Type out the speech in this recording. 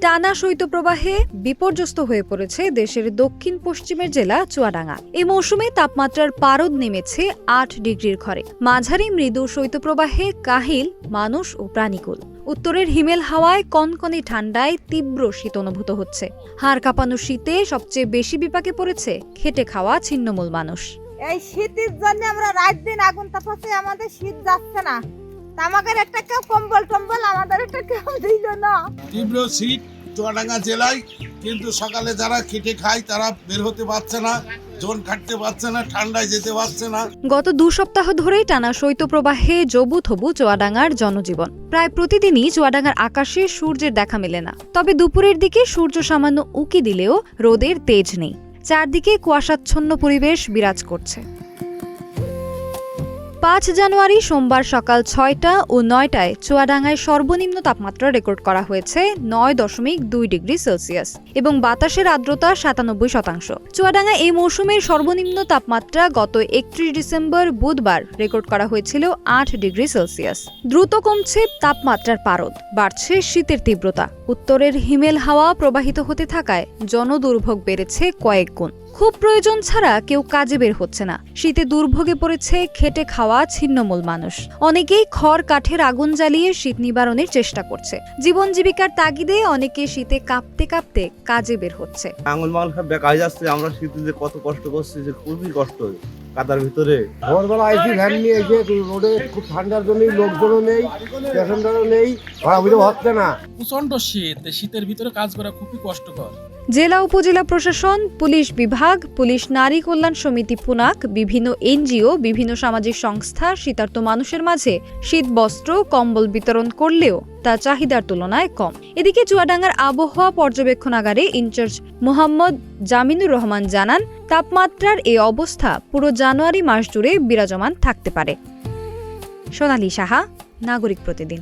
টানা শৈত্যপ্রবাহে বিপর্যস্ত হয়ে পড়েছে দেশের দক্ষিণ পশ্চিমের জেলা চুয়াডাঙ্গা। এই মৌসুমে তাপমাত্রার পারদ নেমেছে ৮ ডিগ্রির ঘরে। মাঝারি মৃদু শৈত্যপ্রবাহে কাহিল মানুষ ও প্রাণীকুল। উত্তরের হিমেল হাওয়ায় কনকনে ঠান্ডায় তীব্র শীত অনুভূত হচ্ছে। হাড় কাঁপানো শীতে সবচেয়ে বেশি বিপাকে পড়েছে খেটে খাওয়া ছিন্নমূল মানুষ। এই শীতের জন্য আমরা রাত দিন আগুন তাপাচ্ছি, আমাদের শীত যাচ্ছে না। আমাদের একটা কেউ কম্বল টম্বল আমাদের একটা কেউ দিল না। তীব্র শীত চুয়াডাঙ্গা জেলায়, কিন্তু সকালে যারা খেটে খায় তারা বের হতে পারছে না, জোন কাটতে পারছে না, ঠান্ডায় যেতে পারছে না। গত ২ সপ্তাহ ধরেই টানা শৈত্যপ্রবাহে জবুথবু চুয়াডাঙ্গার জনজীবন। প্রায় প্রতিদিনই চুয়াডাঙ্গার আকাশে সূর্যের দেখা মেলে না। তবে দুপুরের দিকে সূর্য সামান্য উঁকি দিলেও রোদের তেজ নেই। চারদিকে কুয়াশাচ্ছন্ন পরিবেশ বিরাজ করছে। ৫ জানুয়ারি সোমবার সকাল ৬টা ও ৯টায় চুয়াডাঙ্গায় সর্বনিম্ন তাপমাত্রা রেকর্ড করা হয়েছে ৯.২ ডিগ্রি সেলসিয়াস এবং বাতাসের আর্দ্রতা ৯৭%। চুয়াডাঙ্গায় এই মৌসুমের সর্বনিম্ন তাপমাত্রা গত ৩১ ডিসেম্বর বুধবার রেকর্ড করা হয়েছিল ৮ ডিগ্রি সেলসিয়াস। দ্রুত কমছে তাপমাত্রার পারদ, বাড়ছে শীতের তীব্রতা। উত্তরের হিমেল হাওয়া প্রবাহিত হতে থাকায় জনদুর্ভোগ বেড়েছে কয়েক গুণ। খুব প্রয়োজন ছাড়া কেউ কাজে বের হচ্ছে না। শীতে দুর্ভোগে পড়েছে খেটে খাওয়া ছিন্নমূল মানুষ। অনেকেই খড় কাঠের আগুন জ্বালিয়ে শীত নিবারণের চেষ্টা করছে। জীবন জীবিকার তাগিদে অনেকে শীতে কাঁপতে কাঁপতে কাজে বের হচ্ছে। আঙুল মাঙুল সব বেকার যাচ্ছে। আমরা শীতে যে কত কষ্ট করছি, যে খুবই কষ্ট কাদার ভিতরে। ভোরবেলা আইসি ভ্যান নিয়ে এসে রোডে খুব ঠান্ডার জন্য লোকজনও নেই, প্যাসেঞ্জারও নেই, ভাড়া হচ্ছে না। প্রচন্ড শীত, শীতের ভিতরে কাজ করা খুবই কষ্টকর। জেলা উপজেলা প্রশাসন, পুলিশ বিভাগ, পুলিশ নারী কল্যাণ সমিতি পুনাক, বিভিন্ন এনজিও, বিভিন্ন সামাজিক সংস্থা শীতার্ত মানুষের মাঝে শীত বস্ত্র কম্বল বিতরণ করলেও তা চাহিদার তুলনায় কম। এদিকে চুয়াডাঙ্গার আবহাওয়া পর্যবেক্ষণাগারে ইনচার্জ মোহাম্মদ জামিনুর রহমান জানান, তাপমাত্রার এই অবস্থা পুরো জানুয়ারি মাস জুড়ে বিরাজমান থাকতে পারে। সোনালী সাহা, নাগরিক প্রতিদিন।